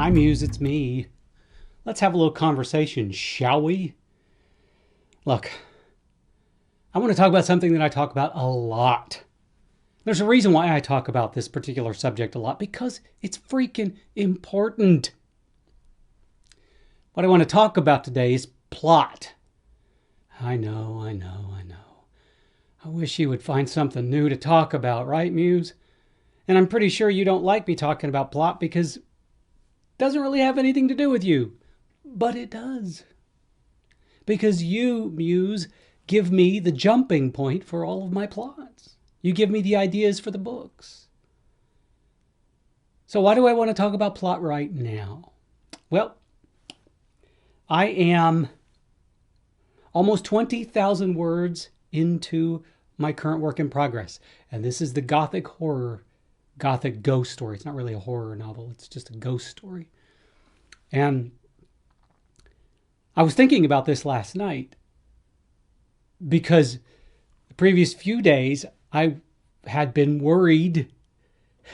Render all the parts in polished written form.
My Muse, it's me. Let's have a little conversation, shall we? Look, I want to talk about something that I talk about a lot. There's a reason why I talk about this particular subject a lot, because it's freaking important. What I want to talk about today is plot. I know. I wish you would find something new to talk about, right, Muse? And I'm pretty sure you don't like me talking about plot because it doesn't really have anything to do with you. But it does. Because you, Muse, give me the jumping point for all of my plots. You give me the ideas for the books. So why do I want to talk about plot right now? Well, I am almost 20,000 words into my current work in progress. And this is the gothic ghost story. It's not really a horror novel. It's just a ghost story. And I was thinking about this last night because the previous few days I had been worried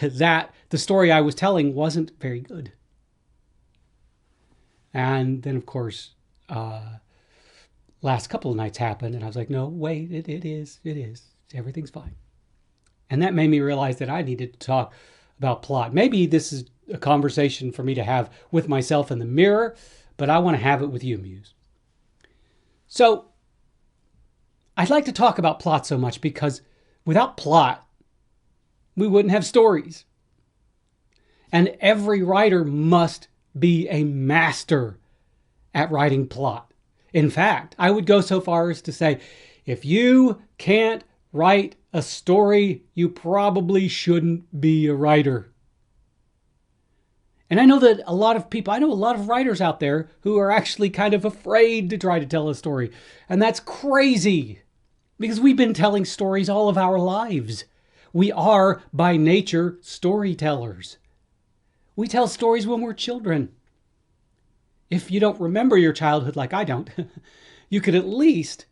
that the story I was telling wasn't very good. And then, of course, last couple of nights happened, and I was like, no, wait, it is. Everything's fine. And that made me realize that I needed to talk about plot. Maybe this is a conversation for me to have with myself in the mirror, but I want to have it with you, Muse. So, I'd like to talk about plot so much because without plot, we wouldn't have stories. And every writer must be a master at writing plot. In fact, I would go so far as to say, if you can't write a story, you probably shouldn't be a writer. And I know that a lot of writers out there who are actually kind of afraid to try to tell a story. And that's crazy because we've been telling stories all of our lives. We are, by nature, storytellers. We tell stories when we're children. If you don't remember your childhood like I don't, you could at least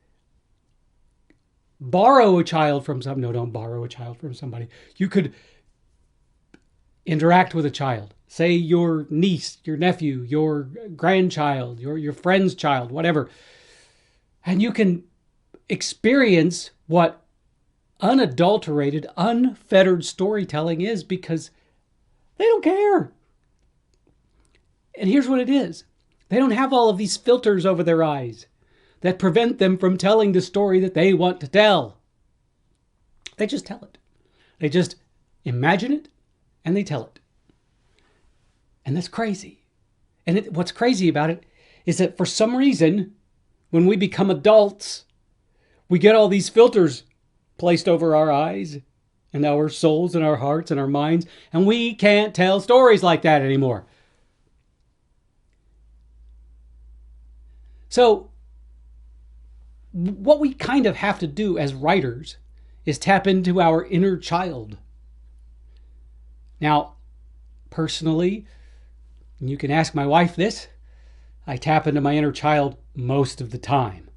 borrow a child from some. No, don't borrow a child from somebody. You could interact with a child. Say your niece, your nephew, your grandchild, your friend's child, whatever. And you can experience what unadulterated, unfettered storytelling is because they don't care. And here's what it is. They don't have all of these filters over their eyes that prevent them from telling the story that they want to tell. They just tell it. They just imagine it and they tell it. And that's crazy. And what's crazy about it is that for some reason, when we become adults, we get all these filters placed over our eyes and our souls and our hearts and our minds, and we can't tell stories like that anymore. So what we kind of have to do as writers is tap into our inner child. Now, personally, and you can ask my wife this, I tap into my inner child most of the time.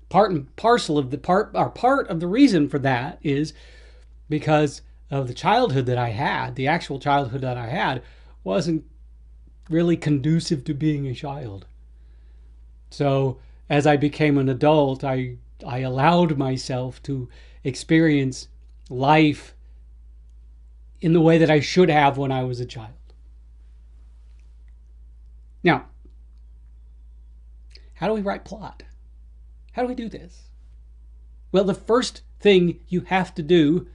Part of the reason for that is because of the childhood that I had. The actual childhood that I had wasn't really conducive to being a child. So as I became an adult, I allowed myself to experience life in the way that I should have when I was a child. Now, how do we write plot? How do we do this? Well, the first thing you have to do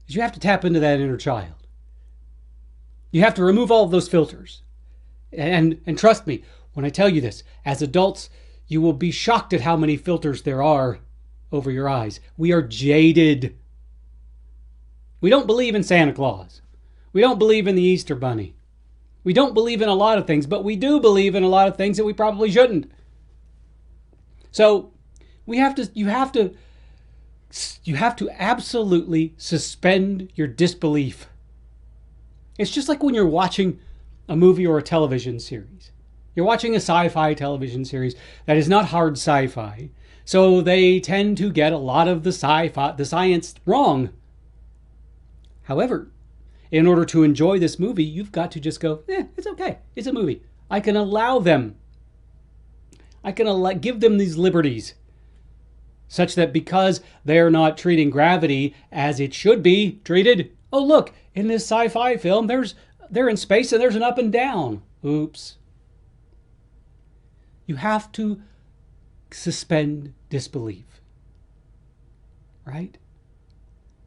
is you have to tap into that inner child. You have to remove all of those filters. And trust me, when I tell you this, as adults, you will be shocked at how many filters there are over your eyes. We are jaded. We don't believe in Santa Claus. We don't believe in the Easter Bunny. We don't believe in a lot of things, but we do believe in a lot of things that we probably shouldn't. So you have to absolutely suspend your disbelief. It's just like when you're watching a movie or a television series. You're watching a sci-fi television series that is not hard sci-fi. So they tend to get a lot of the science wrong. However, in order to enjoy this movie, you've got to just go, it's okay. It's a movie. I can allow them. I can give them these liberties such that because they're not treating gravity as it should be treated. Oh, look, in this sci-fi film, they're in space and there's an up and down. Oops. You have to suspend disbelief, right?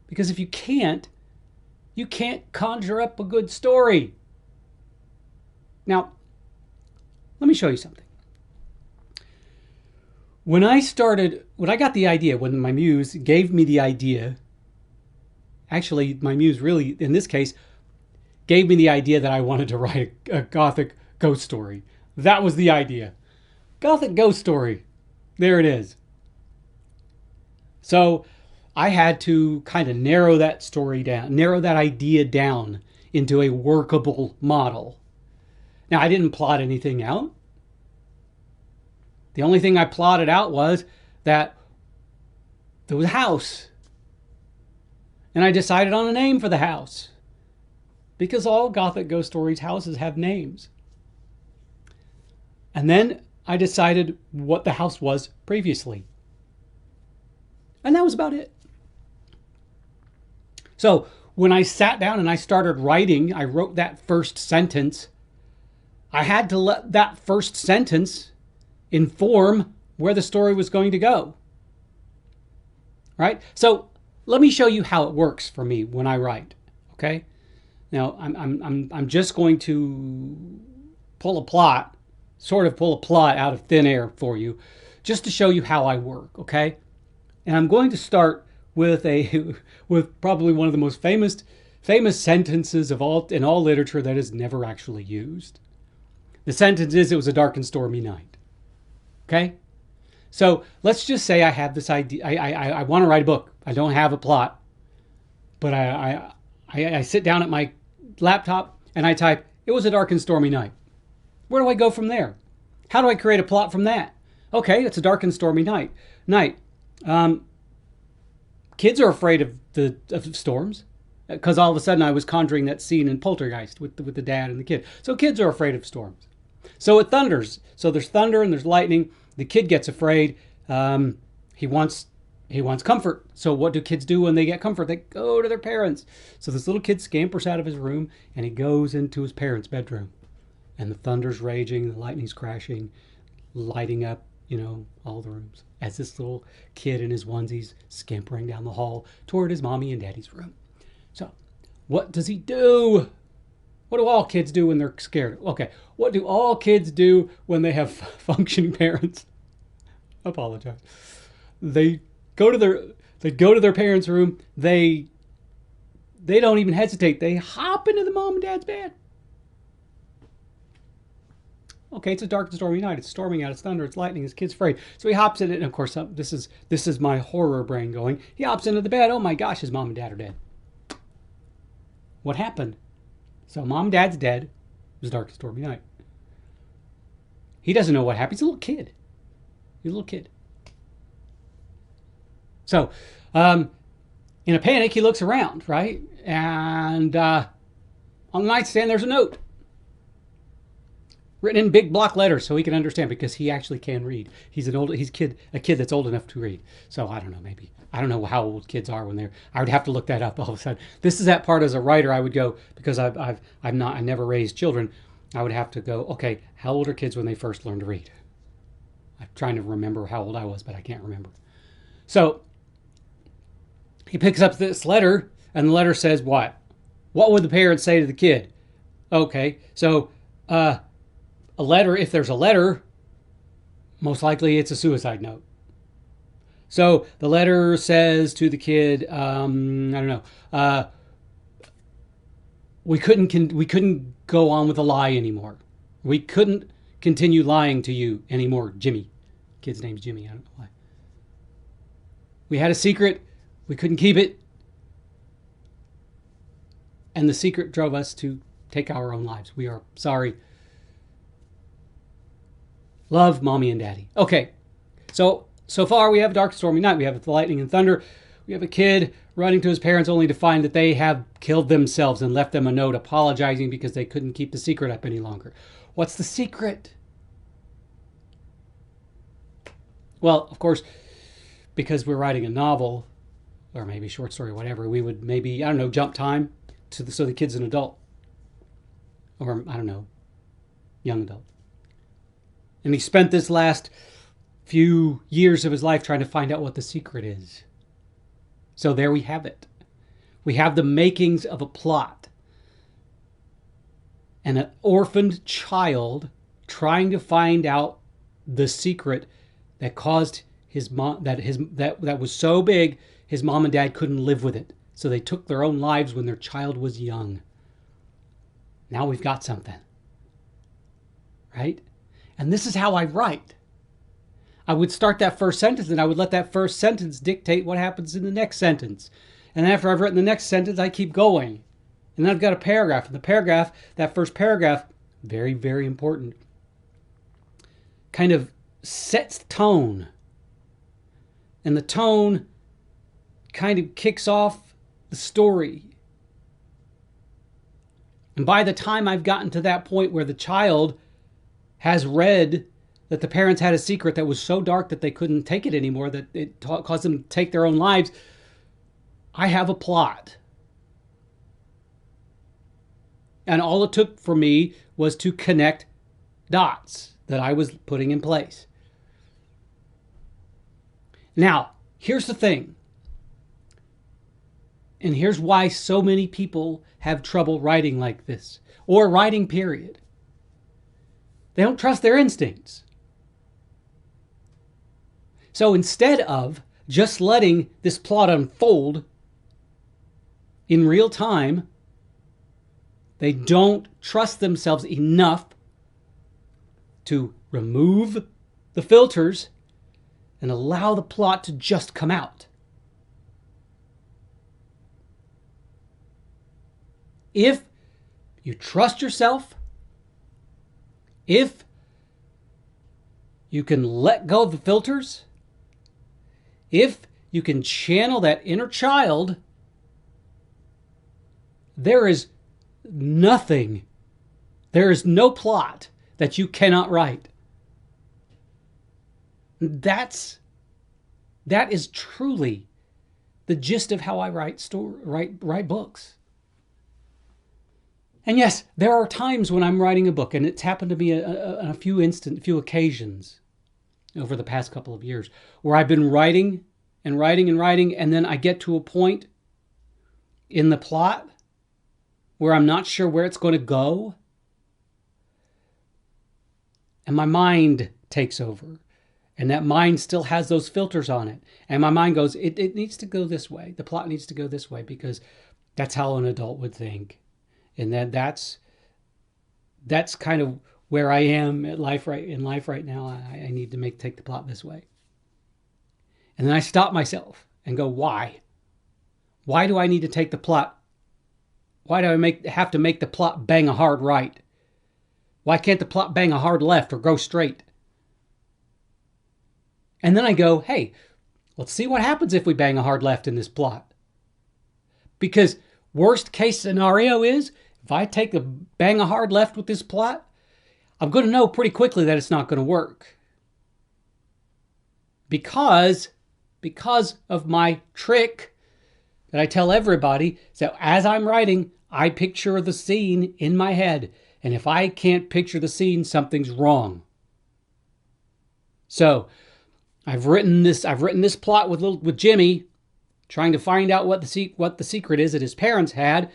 Because if you can't conjure up a good story. Now, let me show you something. When I got the idea, when my muse gave me the idea, actually, my muse really, in this case, gave me the idea that I wanted to write a Gothic ghost story. That was the idea. Gothic ghost story. There it is. So I had to kind of narrow that idea down into a workable model. Now, I didn't plot anything out. The only thing I plotted out was that there was a house. And I decided on a name for the house. Because all Gothic ghost stories' houses have names. And then I decided what the house was previously. And that was about it. So when I sat down and I started writing, I wrote that first sentence. I had to let that first sentence inform where the story was going to go. Right? So let me show you how it works for me when I write. Okay? Now I'm just going to pull a plot out of thin air for you, just to show you how I work. Okay? And I'm going to start with probably one of the most famous sentences in all literature that is never actually used. The sentence is, "It was a dark and stormy night." Okay? So let's just say I have this idea. I want to write a book. I don't have a plot. But I sit down at my laptop and I type, "It was a dark and stormy night." Where do I go from there? How do I create a plot from that? Okay, it's a dark and stormy night. Kids are afraid of storms. Because all of a sudden I was conjuring that scene in Poltergeist with the dad and the kid. So kids are afraid of storms. So it thunders. So there's thunder and there's lightning. The kid gets afraid. He wants comfort. So what do kids do when they get comfort? They go to their parents. So this little kid scampers out of his room and he goes into his parents' bedroom. And the thunder's raging, the lightning's crashing, lighting up, all the rooms. As this little kid in his onesies scampering down the hall toward his mommy and daddy's room. So what does he do? What do all kids do when they're scared? Okay, what do all kids do when they have functioning parents? Apologize. They go to their parents' room. They don't even hesitate. They hop into the mom and dad's bed. Okay, it's a dark and stormy night. It's storming out. It's thunder. It's lightning. His kid's afraid. So he hops in it. And of course, this is my horror brain going. He hops into the bed. Oh my gosh, his mom and dad are dead. What happened? So mom and dad's dead. It was a dark and stormy night. He doesn't know what happened. He's a little kid. So, in a panic, he looks around, right? And on the nightstand, there's a note. Written in big block letters so he can understand, because he actually can read. He's a kid that's old enough to read. So I don't know, maybe. I don't know how old kids are I would have to look that up all of a sudden. This is that part as a writer I would go, because I never raised children. I would have to go, okay, how old are kids when they first learn to read? I'm trying to remember how old I was, but I can't remember. So he picks up this letter, and the letter says what? What would the parents say to the kid? Okay, so a letter, if there's a letter, most likely it's a suicide note. So the letter says to the kid, I don't know, we couldn't go on with a lie anymore. We couldn't continue lying to you anymore, Jimmy. Kid's name's Jimmy, I don't know why. We had a secret, we couldn't keep it, and the secret drove us to take our own lives. We are sorry. Love, Mommy and Daddy. Okay, so far we have a dark, stormy night. We have the lightning and thunder. We have a kid running to his parents only to find that they have killed themselves and left them a note apologizing because they couldn't keep the secret up any longer. What's the secret? Well, of course, because we're writing a novel, or maybe short story, whatever, we would maybe, I don't know, jump time so the kid's an adult. Or, I don't know, young adult. And he spent this last few years of his life trying to find out what the secret is. So there we have it. We have the makings of a plot. An orphaned child trying to find out the secret that caused his mom, that was so big his mom and dad couldn't live with it. So they took their own lives when their child was young. Now we've got something. Right? And this is how I write. I would start that first sentence and I would let that first sentence dictate what happens in the next sentence. And after I've written the next sentence, I keep going. And then I've got a paragraph. And the paragraph, that first paragraph, very, very important, kind of sets the tone. And the tone kind of kicks off the story. And by the time I've gotten to that point where the child has read that the parents had a secret that was so dark that they couldn't take it anymore, that it caused them to take their own lives, I have a plot. And all it took for me was to connect dots that I was putting in place. Now, here's the thing. And here's why so many people have trouble writing like this, or writing, period. They don't trust their instincts. So instead of just letting this plot unfold in real time, they don't trust themselves enough to remove the filters and allow the plot to just come out. If you trust yourself, if you can let go of the filters, if you can channel that inner child, there is nothing, there is no plot that you cannot write. That is truly the gist of how I write books. And yes, there are times when I'm writing a book, and it's happened to me on a few occasions over the past couple of years, where I've been writing and writing and writing, and then I get to a point in the plot where I'm not sure where it's going to go, and my mind takes over, and that mind still has those filters on it, and my mind goes, it needs to go this way, the plot needs to go this way, because that's how an adult would think. And that's kind of where I am in life right now. I need to take the plot this way. And then I stop myself and go, why? Why do I need to take the plot? Why do I have to make the plot bang a hard right? Why can't the plot bang a hard left or go straight? And then I go, hey, let's see what happens if we bang a hard left in this plot. Because worst case scenario is, if I take a bang a hard left with this plot, I'm going to know pretty quickly that it's not going to work. Because of my trick that I tell everybody, so as I'm writing, I picture the scene in my head. And if I can't picture the scene, something's wrong. So I've written this plot with Jimmy, trying to find out what the secret is that his parents had.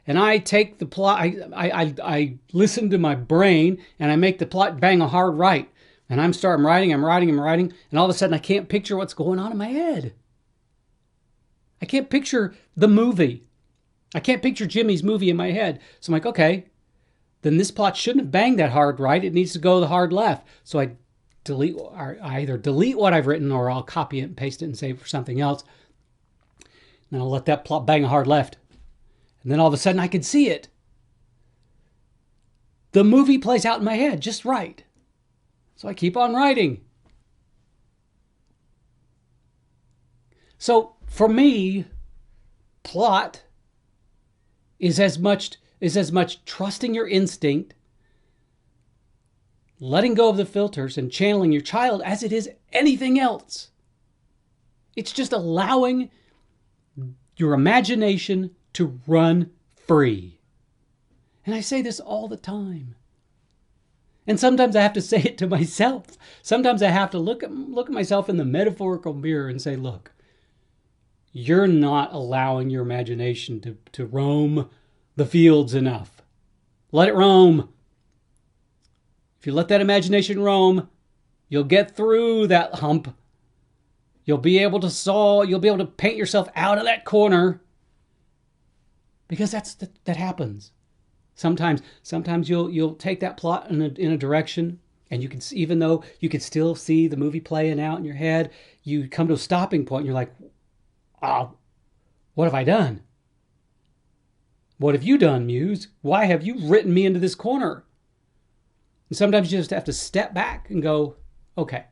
And I take the plot, I listen to my brain, and I make the plot bang a hard right. And I'm writing, and all of a sudden I can't picture what's going on in my head. I can't picture the movie. I can't picture Jimmy's movie in my head. So I'm like, okay, then this plot shouldn't have banged that hard right. It needs to go the hard left. So I either delete what I've written, or I'll copy it and paste it and save it for something else. And I'll let that plot bang a hard left. And then all of a sudden I can see it. The movie plays out in my head just right. So I keep on writing. So for me, plot is as much trusting your instinct, letting go of the filters and channeling your child as it is anything else. It's just allowing your imagination to run free. And I say this all the time. And sometimes I have to say it to myself. Sometimes I have to look at myself in the metaphorical mirror and say, look, you're not allowing your imagination to roam the fields enough. Let it roam. If you let that imagination roam, you'll get through that hump. You'll be able to paint yourself out of that corner. Because that happens. Sometimes you'll take that plot in a direction, and you can, even though you can still see the movie playing out in your head, you come to a stopping point and you're like, oh, what have I done? What have you done, Muse? Why have you written me into this corner? And sometimes you just have to step back and go, okay,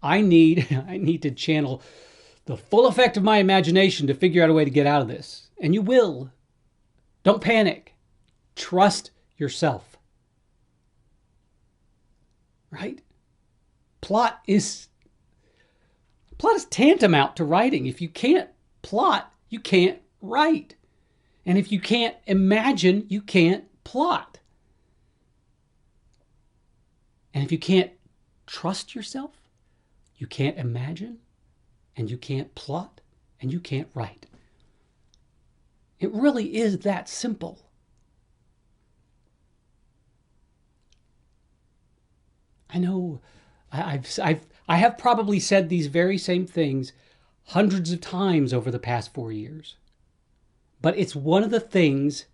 I need to channel the full effect of my imagination to figure out a way to get out of this. And you will. Don't panic. Trust yourself. Right? Plot is tantamount to writing. If you can't plot, you can't write. And if you can't imagine, you can't plot. And if you can't trust yourself, you can't imagine, and you can't plot, and you can't write. It really is that simple. I know I have probably said these very same things hundreds of times over the past 4 years. But it's one of the things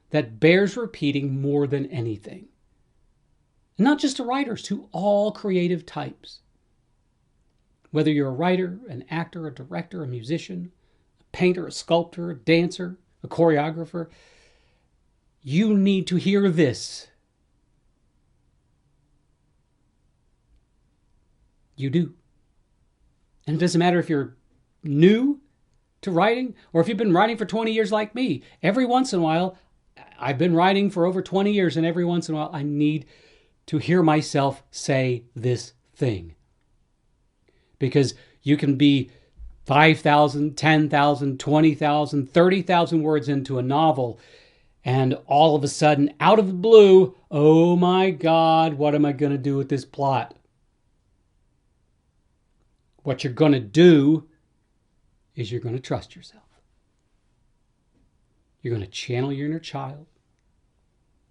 that bears repeating more than anything. Not just to writers, to all creative types. Whether you're a writer, an actor, a director, a musician, a painter, a sculptor, a dancer, a choreographer, you need to hear this. You do. And it doesn't matter if you're new to writing or if you've been writing for 20 years like me. Every once in a while, I've been writing for over 20 years, and every once in a while I need to hear myself say this thing. Because you can be 5,000, 10,000, 20,000, 30,000 words into a novel, and all of a sudden, out of the blue, oh my God, what am I going to do with this plot? What you're going to do is you're going to trust yourself. You're going to channel your inner child.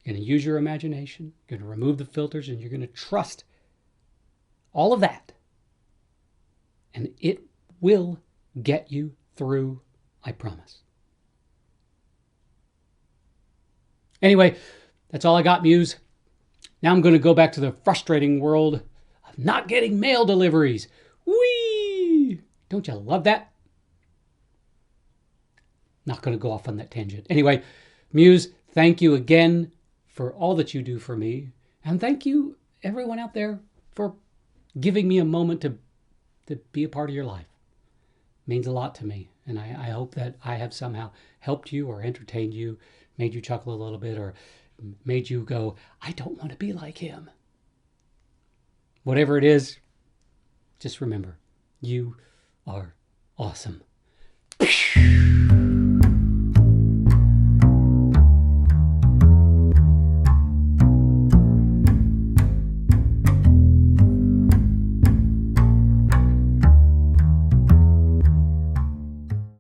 You're going to use your imagination. You're going to remove the filters, and you're going to trust all of that. And it will get you through, I promise. Anyway, that's all I got, Muse. Now I'm going to go back to the frustrating world of not getting mail deliveries. Whee! Don't you love that? Not going to go off on that tangent. Anyway, Muse, thank you again for all that you do for me. And thank you, everyone out there, for giving me a moment to be a part of your life. It means a lot to me. And I hope that I have somehow helped you or entertained you, made you chuckle a little bit, or made you go, I don't want to be like him. Whatever it is, just remember, you are awesome.